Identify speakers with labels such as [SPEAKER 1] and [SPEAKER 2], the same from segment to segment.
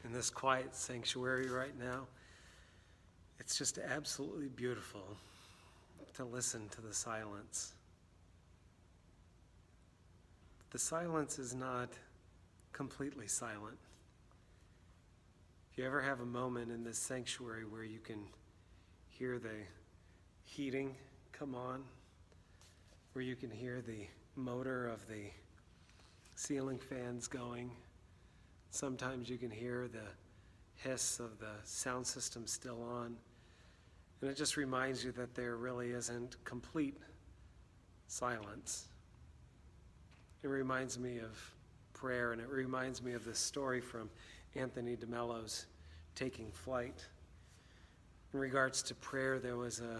[SPEAKER 1] in this quiet sanctuary right now, it's just absolutely beautiful to listen to the silence. The silence is not completely silent. If you ever have a moment in this sanctuary where you can hear the heating come on, where you can hear the motor of the ceiling fans going, sometimes you can hear the hiss of the sound system still on, and it just reminds you that there really isn't complete silence. It reminds me of prayer, and it reminds me of this story from Anthony de Mello's Taking Flight. In regards to prayer, there was a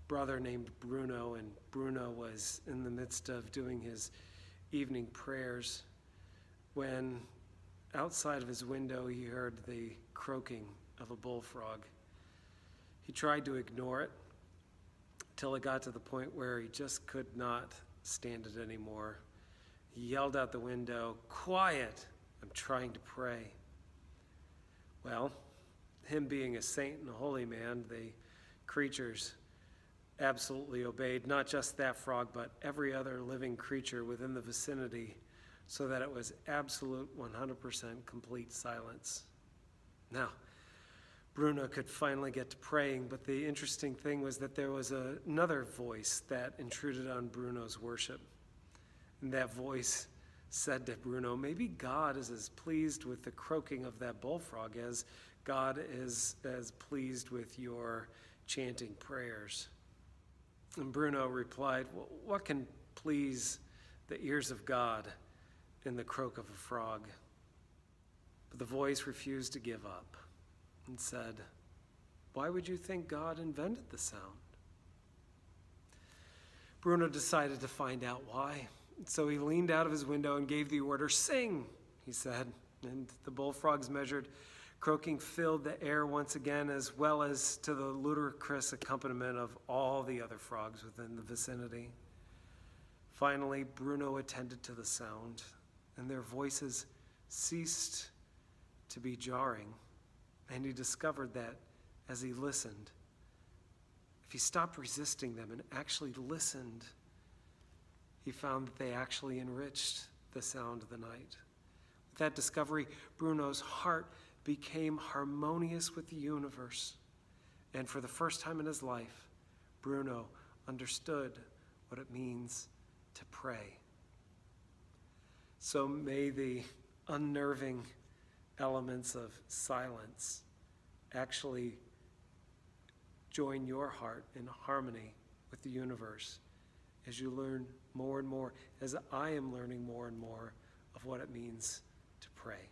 [SPEAKER 1] brother named Bruno, and Bruno was in the midst of doing his evening prayers when outside of his window he heard the croaking of a bullfrog. He tried to ignore it till it got to the point where he just could not stand it anymore. He yelled out the window, "Quiet, I'm trying to pray." Well, him being a saint and a holy man, the creatures absolutely obeyed not just that frog, but every other living creature within the vicinity, so that it was absolute 100% complete silence. Now, Bruno could finally get to praying, but the interesting thing was that there was another voice that intruded on Bruno's worship. And that voice said to Bruno, maybe God is as pleased with the croaking of that bullfrog as God is as pleased with your chanting prayers. And Bruno replied, well, what can please the ears of God in the croak of a frog? But the voice refused to give up and said, why would you think God invented the sound? Bruno decided to find out why. So he leaned out of his window and gave the order, sing, he said. And the bullfrog's measured croaking filled the air once again, as well as to the ludicrous accompaniment of all the other frogs within the vicinity. Finally, Bruno attended to the sound, and their voices ceased to be jarring. And he discovered that as he listened, if he stopped resisting them and actually listened, he found that they actually enriched the sound of the night. With that discovery, Bruno's heart became harmonious with the universe. And for the first time in his life, Bruno understood what it means to pray. So may the unnerving elements of silence actually join your heart in harmony with the universe as you learn more and more, as I am learning more and more of what it means to pray.